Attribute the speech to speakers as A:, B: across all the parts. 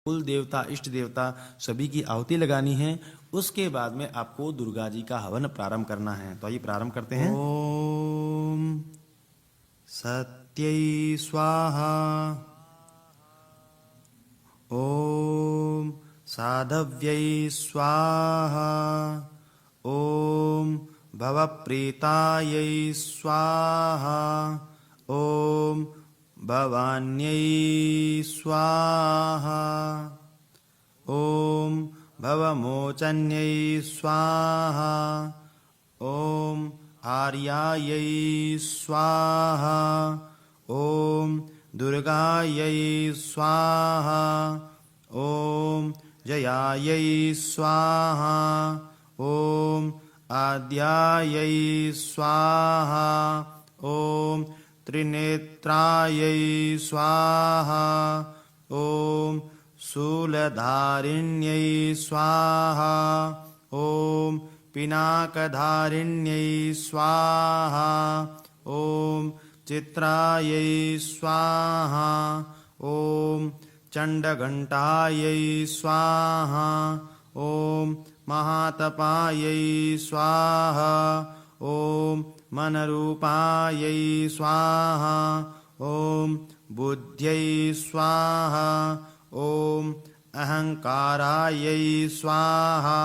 A: कुल देवता इष्ट देवता सभी की आहुति लगानी है। उसके बाद में आपको दुर्गा जी का हवन प्रारंभ करना है। तो आइए प्रारंभ करते हैं। ओम सत्यै स्वाहा, ओम साधव्यै स्वाहा, ओम भवप्रीतायै स्वाहा, ओम भवान्यै स्वाहा, ओम भवमोचन्यै स्वाहा, ओम आर्यायै स्वाहा, ओम दुर्गायै स्वाहा, ओम जयायै स्वाहा, ओम आद्यायै स्वाहा, ओम त्रिनेत्रायै स्वाहा, ओम शूलधारिण्यै स्वाहा, ओम पिनाकधारिण्यै स्वाहा, ओम चित्रायै स्वाहा, ओम चण्डघण्टायै स्वाहा, ओम महातपायै स्वाहा, ओम मनरूपायै स्वाहा, ओम बुद्ध्यै स्वाहा, ओम अहंकारायै स्वाहा,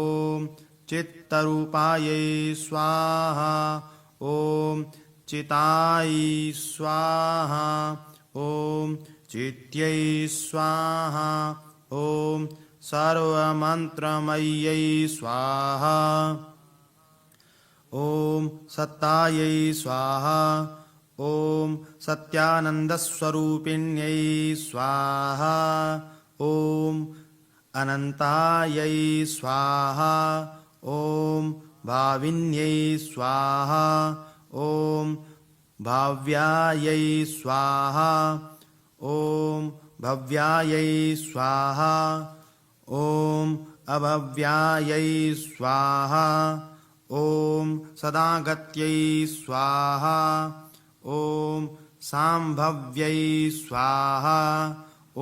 A: ओम चित्तरूपायै स्वाहा, ओम चिताय स्वाहा, ओम चित्यै स्वाहा, ओम सर्वमन्त्रमय्यै स्वाहा, ओम सत्तायै स्वाहा, ओम सत्यानन्दस्वरूपिण्यै स्वाहा, ओम अनन्तायै स्वाहा, ओम भाविन्यै स्वाहा, ओम भाव्यायै स्वाहा, ओम भव्यायै स्वाहा, ओम अभव्यायै स्वाहा, ओम सदागत्यै स्वाहा, ओम सांभव्यै स्वाहा,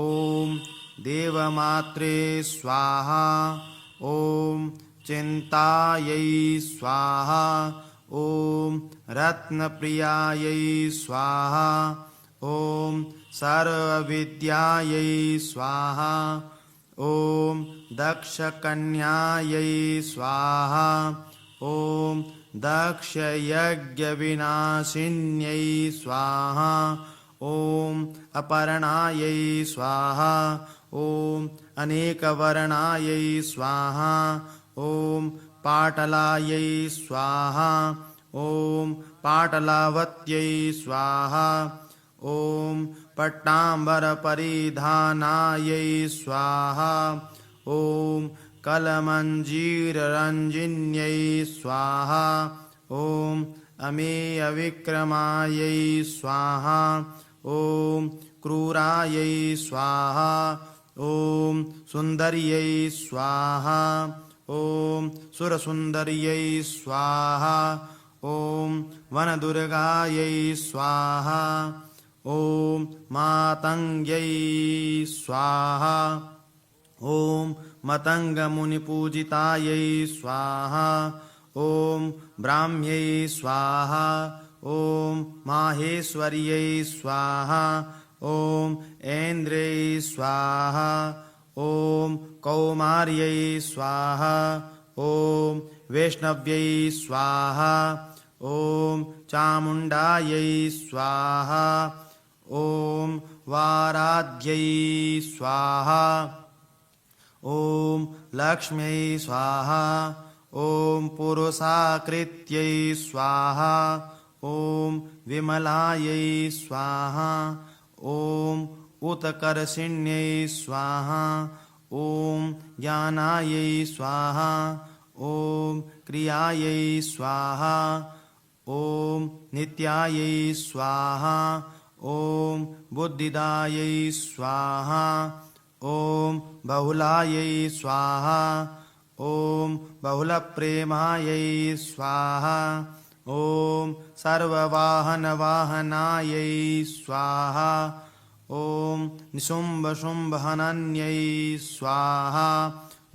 A: ओम देवमात्रे स्वाहा, ओम चिन्तायै स्वाहा, ओम रत्नप्रियायै स्वाहा, ओम सर्वविद्यायै स्वाहा, ओम दक्षकन्यायै स्वाहा, ओम दक्षयज्ञविनाशिन्यै स्वाहा, ओम अपर्णायै स्वाहा, ओम अनेकवर्णायै स्वाहा, ओम पाटलायै स्वाहा, ओम पाटलावत्यै स्वाहा, ओम पट्टाम्बरपरिधानायै स्वाहा, ओम कलमञ्जीररञ्जिन्यै स्वाहा, ओम अमेयविक्रमायै स्वाहा, ओम क्रूरायै स्वाहा, ओम सुन्दर्यै स्वाहा, ओम सुरसुन्दर्यै स्वाहा, ओम वनदुर्गायै स्वाहा, ओम मातङ्ग्यै स्वाहा, ओम मतङ्गमुनिपूजितायै स्वाहा, ओम ब्राह्म्यै स्वाहा, ओम माहेश्वर्यै स्वाहा, ओम ऐन्द्रै स्वाहा, ओम कौमार्यै स्वाहा, ओम वैष्णव्यै स्वाहा, ओम चामुण्डायै स्वाहा, ओम वाराध्यै स्वाहा, ओम लक्ष्म्यै स्वाहा, ओम पुरुषाकृत्यै स्वाहा, ओम विमलायै स्वाहा, ओम उत्कर्षिण्यै स्वाहा, ओम ज्ञानायै स्वाहा, ओम क्रियायै स्वाहा, ओम नित्यायै स्वाहा, ओम बुद्धिदायै स्वाहा, ओम बहुलायै स्वाहा, ओम बहुलप्रेमायै स्वाहा, ओम सर्ववाहनवाहनायै स्वाहा, ॐ निशुम्भशुम्भहनन्यै स्वाहा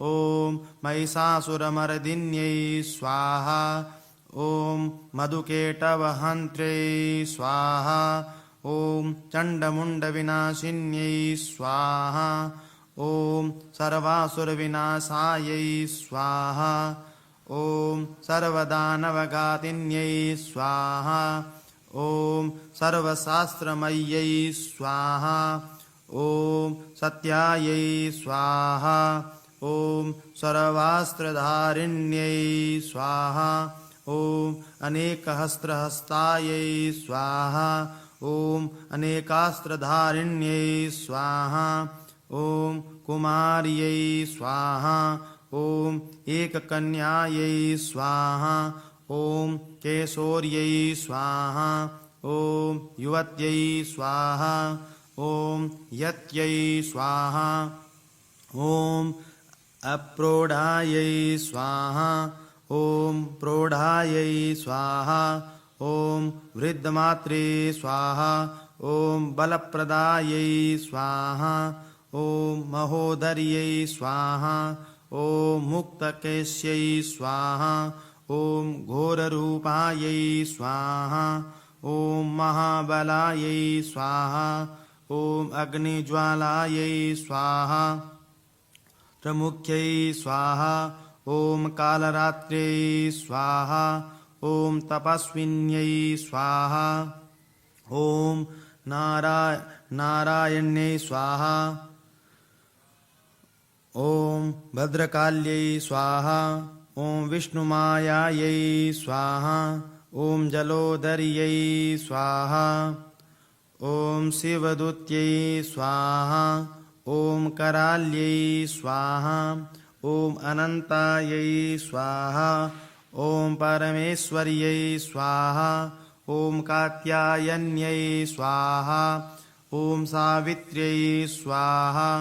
A: ॐ महिषासुरमर्दिन्यै स्वाहा ॐ मधुकेटवहन्त्र्यै स्वाहा ॐ चण्डमुण्डविनाशिन्यै स्वाहा ॐ सर्वासुरविनाशायै स्वाहा ॐ सर्वदानवघातिन्यै स्वाहा ॐ सर्वशास्त्रमय्यै स्वाहा ॐ सत्यायै स्वाहा ॐ सर्वास्त्रधारिण्यै स्वाहा ॐ अनेकहस्त्रहस्तायै स्वाहा ॐ अनेकास्त्रधारिण्यै स्वाहा ॐ कुमार्यै स्वाहा ॐ एककन्यायै स्वाहा ॐ केशोर्यै स्वाहा ॐ युवत्यै स्वाहा ॐ यत्यै स्वाहा ॐ अप्रौढायै स्वाहा ॐ प्रौढायै स्वाहा ॐ वृद्धमात्रे स्वाहा ॐ बलप्रदायै स्वाहा ॐ महोदर्यै स्वाहा ॐ मुक्तकेश्यै स्वाहा ॐ घोररूपायै स्वाहा ॐ महाबलायै स्वाहा ॐ अग्निज्वालायै स्वाहा प्रमुख्यै स्वाहा ॐ कालरात्र्यै स्वाहा ॐ तपस्विन्यै स्वाहा ॐ नारायण्यै स्वाहा ॐ भद्रकाल्यै स्वाहा ॐ विष्णुमायायै स्वाहा ॐ जलोदर्यै स्वाहा ॐ शिवदूत्यै स्वाहा ॐ कराल्यै स्वाहा ॐ अनन्तायै स्वाहा ॐ परमेश्वर्यै स्वाहा ॐ कात्यायन्यै स्वाहा ॐ सावित्र्यै स्वाहा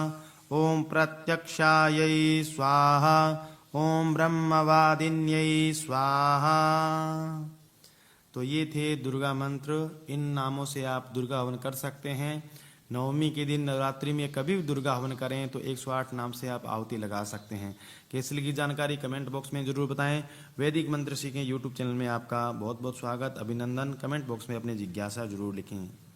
A: ॐ प्रत्यक्षायै स्वाहा ॐ ब्रह्मवादिन्यै स्वाहा। तो ये थे दुर्गा मंत्र। इन नामों से आप दुर्गा हवन कर सकते हैं। नवमी के दिन नवरात्रि में कभी भी दुर्गा हवन करें तो 108 नाम से आप आहुति लगा सकते हैं। कैसी लगी जानकारी कमेंट बॉक्स में जरूर बताएं। वैदिक मंत्र सीखें यूट्यूब चैनल में आपका बहुत बहुत स्वागत, अभिनंदन। कमेंट बॉक्स में अपनी जिज्ञासा जरूर लिखें।